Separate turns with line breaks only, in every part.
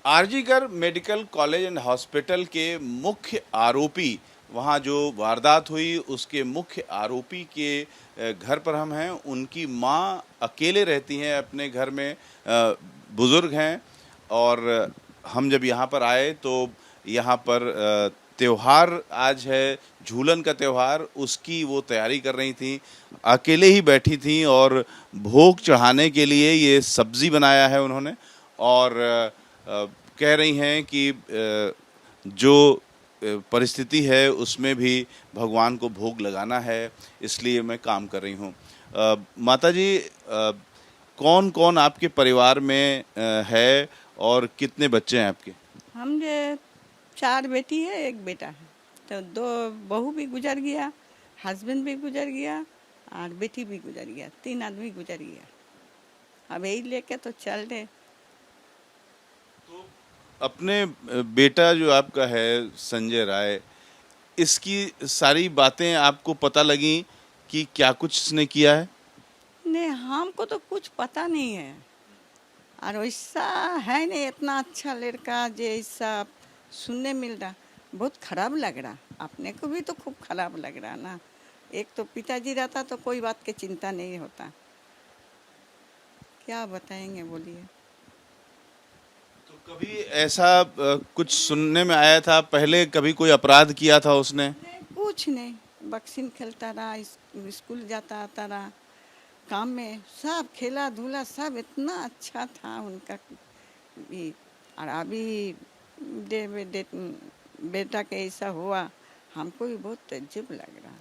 RG Kar medical college and hospital के मुख्य आरोपी, वहाँ जो वारदात हुई उसके मुख्य आरोपी के घर पर हम हैं। उनकी माँ अकेले रहती हैं अपने घर में, बुज़ुर्ग हैं। और हम जब यहाँ पर आए तो यहाँ पर त्योहार आज है, झूलन का त्योहार, उसकी वो तैयारी कर रही थी। अकेले ही बैठी थी और भोग चढ़ाने के लिए ये सब्ज़ी बनाया है उन्होंने। और कह रही हैं कि जो परिस्थिति है उसमें भी भगवान को भोग लगाना है, इसलिए मैं काम कर रही हूँ। माता जी, कौन कौन आपके परिवार में है और कितने बच्चे हैं आपके?
हम जे 4 बेटी है, 1 बेटा है। तो 2 बहू भी गुजर गया, हस्बैंड भी गुजर गया और बेटी भी गुजर गया, 3 आदमी गुजर गया। अब यही लेके तो चल रहे।
अपने बेटा जो आपका है संजय राय, इसकी सारी बातें आपको पता लगी कि क्या कुछ इसने किया है?
नहीं, हमको तो कुछ पता नहीं है। और वैसा है नहीं, इतना अच्छा लड़का जो ऐसा सुनने मिल रहा, बहुत खराब लग रहा। अपने को भी तो खूब खराब लग रहा ना। एक तो पिताजी रहता तो कोई बात की चिंता नहीं होता। क्या बताएंगे बोलिए।
तो कभी ऐसा कुछ सुनने में आया था पहले, कभी कोई अपराध किया था उसने?
कुछ नहीं, बक्सिन खेलता रहा, स्कूल जाता आता रहा, काम में सब खेला धूला सब इतना अच्छा था उनका भी। और अभी बेटा के ऐसा हुआ, हमको भी बहुत तजुब लग रहा।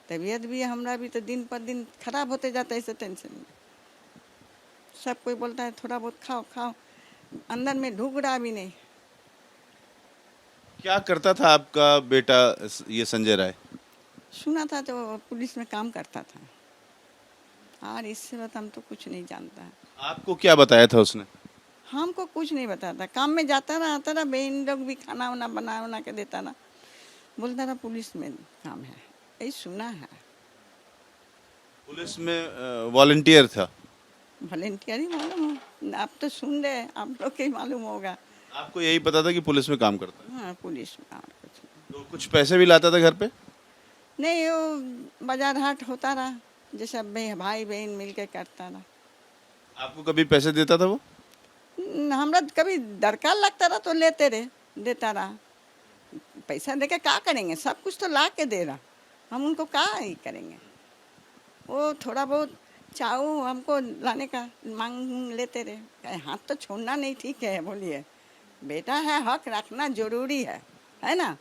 तबीयत भी हमारा भी तो दिन पर दिन खराब होते जाता है इस टेंशन में। सब कोई बोलता है थोड़ा बहुत खाओ खाओ, अंदर में ढूक रहा भी नहीं।
क्या करता था आपका बेटा ये संजय राय?
सुना था तो पुलिस में काम करता था, और इससे बात हम तो कुछ नहीं जानता।
आपको क्या बताया था उसने?
हमको कुछ नहीं बताता, काम में जाता रहा आता रहा, बहन लोग भी खाना वाना बना के देता रहा, बोलता रहा पुलिस में काम है, यही सुना है।
पुलिस में वॉलंटियर था?
वॉलंटियर ही मालूम हो, आप तो सुन रहे, आप लोग के ही मालूम होगा।
आपको यही पता था कि पुलिस में काम करता है?
हाँ, पुलिस में, और कुछ नहीं।
तो कुछ पैसे भी लाता था घर पे?
नहीं, वो बाजार हाट होता रहा, जैसा भाई बहन मिल के करता रहा।
आपको कभी पैसे देता था वो?
हमरा कभी दरकार लगता रहा तो लेते रहे, देता रहा। पैसा दे के क्या करेंगे, सब कुछ तो ला के दे रहा, हम उनको क्या ही करेंगे। वो थोड़ा बहुत चाऊ हमको लाने का मांग लेते रहे। हाथ तो छोड़ना नहीं ठीक है, बोलिए। बेटा है, हक रखना जरूरी है ना।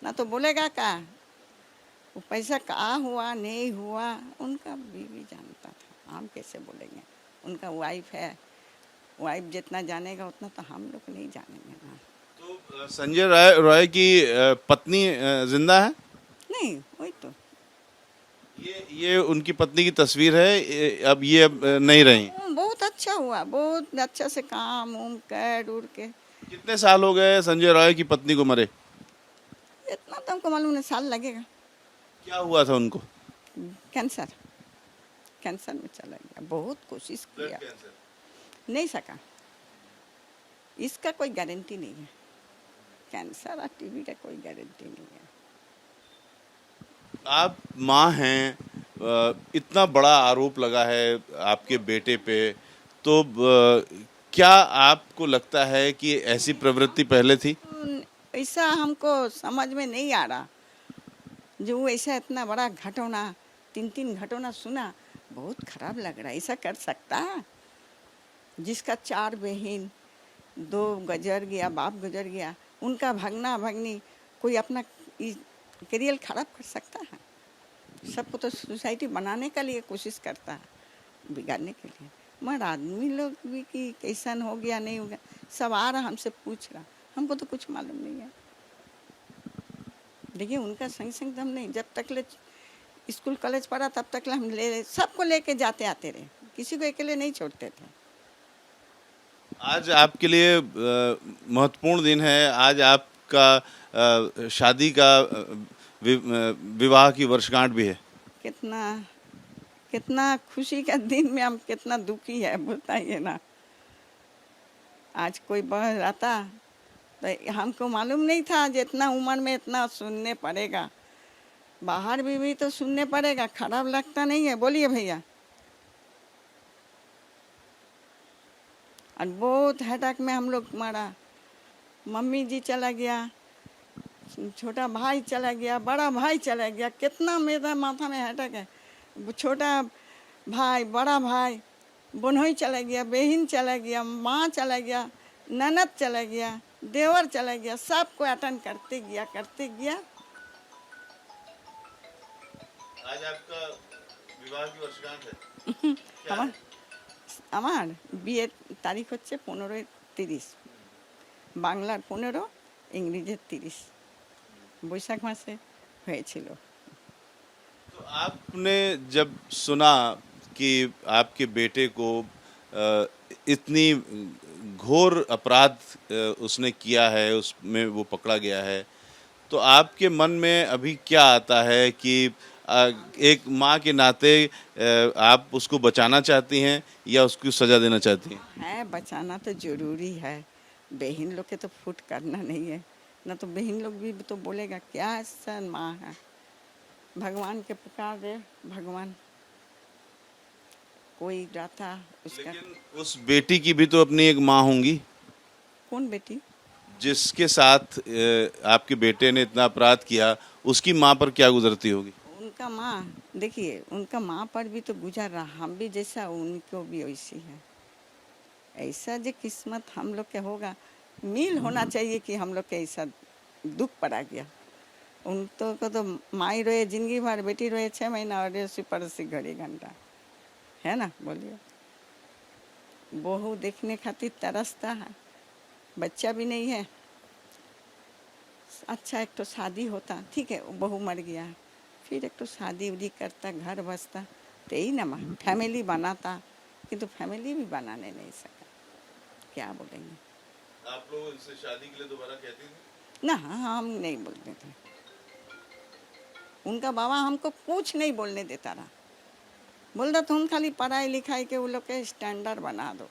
ना तो बोलेगा क्या, वो पैसा कहाँ हुआ नहीं हुआ उनका बीवी जानता था, हम कैसे बोलेंगे। उनका वाइफ है, वाइफ जितना जानेगा उतना तो हम लोग नहीं जानेंगे ना।
तो संजय रॉय की पत्नी जिंदा है?
नहीं, वही तो।
ये उनकी पत्नी की तस्वीर है। अब नहीं रही।
बहुत अच्छा हुआ, बहुत अच्छा से काम उम कर उड़ के।
कितने साल हो गए संजय रॉय की पत्नी को मरे?
इतना तो हमको मालूम नहीं, साल लगेगा।
क्या हुआ था उनको?
कैंसर, कैंसर में चला गया, बहुत कोशिश किया, नहीं सका। इसका कोई गारंटी नहीं है, कैंसर और टीबी का कोई गारंटी नहीं है।
आप माँ हैं, इतना बड़ा आरोप लगा है आपके बेटे पे, तो क्या आपको लगता है कि ऐसी प्रवृत्ति पहले थी?
ऐसा हमको समझ में नहीं आ रहा, जो ऐसा इतना बड़ा घटना, 3 घटना सुना, बहुत खराब लग रहा है। ऐसा कर सकता है? जिसका 4 बहन, 2 गुजर गया, बाप गुजर गया, उनका भगना भगनी कोई अपना करियर खराब कर सकता है? सबको तो सोसाइटी बनाने के लिए कोशिश करता है, बिगाड़ने के लिए। मगर आदमी लोग भी कि कैसन हो गया नहीं हो गया, सब आ रहा हमसे पूछ रहा, हमको तो कुछ मालूम नहीं है। देखिए, उनका संग संग हम नहीं, जब तक ले स्कूल कॉलेज पढ़ा तब तक ले हम सबको लेके जाते आते रहे, किसी को अकेले नहीं छोड़ते थे।
आज आपके लिए महत्वपूर्ण दिन है। आज आपका शादी का विवाह की वर्षगांठ भी है।
कितना कितना खुशी का दिन में हम कितना दुखी है, बताइए ना। आज कोई बह आता तो हमको मालूम नहीं था जितना उम्र में इतना सुनने पड़ेगा। बाहर भी तो सुनने पड़ेगा, खराब लगता नहीं है। बोलिए भैया। और बहुत हटक में हम लोग मारा। मम्मी जी चला गया, छोटा भाई चला गया, बड़ा भाई चला गया। कितना मेरा माथा में हटक है। छोटा भाई, बड़ा भाई, बहनोई चला गया, बहन चला गया, माँ चला गया, ननद चला गया, देवर चला गया। सबको अटेंड करते गया।
आज आपका विवाह की वर्षगांठ है।
আমার আমার বিয়ের তারিখ হচ্ছে 15-30, বাংলার 15, ইংরেজির 30, বৈশাখ মাসে হয়েছিল।
तो आपने जब सुना कि आपके बेटे को इतनी घोर अपराध उसने किया है, उसमें वो पकड़ा गया है, तो आपके मन में अभी क्या आता है कि एक माँ के नाते आप उसको बचाना चाहती हैं या उसको सजा देना चाहती हैं?
है बचाना तो जरूरी है। बहन लोग के तो फुट करना नहीं है ना, तो बहन लोग भी तो बोलेगा क्या सन माँ है। भगवान के पुकार दे, भगवान कोई रहता उसका।
लेकिन उस बेटी की भी तो अपनी एक माँ होंगी
कौन बेटी?
जिसके साथ आपके बेटे ने इतना अपराध किया, उसकी माँ पर क्या गुजरती होगी?
उनका माँ, देखिए उनका माँ पर भी तो गुजर रहा, हम भी जैसा उनको भी वैसी है। ऐसा जो किस्मत हम लोग के होगा, मिल होना चाहिए कि हम लोग के ऐसा दुख पड़ा गया। उन तो माई रोए जिंदगी भर, बेटी रोए 6 महीना और रेसी पड़ोसी घड़ी घंटा, है ना। बोलिए। बहू देखने खातिर तरसता है, बच्चा भी नहीं है। अच्छा एक तो शादी होता, ठीक है, बहू मर गया, फिर एक तो शादी उदी करता, घर बसता, तो यही ना फैमिली बनाता, किंतु फैमिली भी बनाने नहीं सका। क्या बोलेंगे?
आप लोग इनसे शादी के लिए दोबारा कहते थे?
ना, हम नहीं बोलते थे। उनका बाबा हमको कुछ नहीं बोलने देता रहा। बोलता तुम खाली पढ़ाई लिखाई के वो लोग के स्टैंडर्ड बना दो।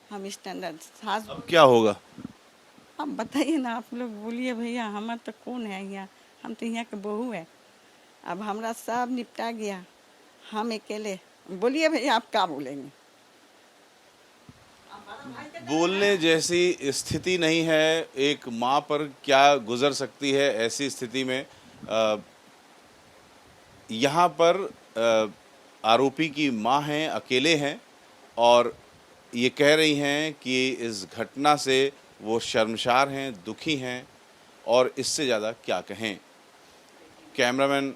हम स्टैंडर्ड सास।
अब क्या होगा?
अब बताइए ना, आप लोग बोलिए भैया। हमारा तो कौन है यहाँ, हम तो यहाँ के बहू है। अब हमारा सब निपटा गया, हम अकेले। बोलिए भैया, आप क्या बोलेंगे?
बोलने जैसी स्थिति नहीं है। एक माँ पर क्या गुजर सकती है ऐसी स्थिति में। यहाँ पर आरोपी की माँ हैं, अकेले हैं, और ये कह रही हैं कि इस घटना से वो शर्मसार हैं, दुखी हैं, और इससे ज़्यादा क्या कहें। कैमरामैन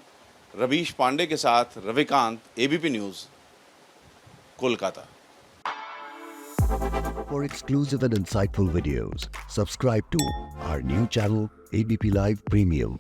रवीश पांडे के साथ Ravikant, ABP news, Kolkata.
For exclusive and insightful videos, subscribe to our new channel ABP Live Premium.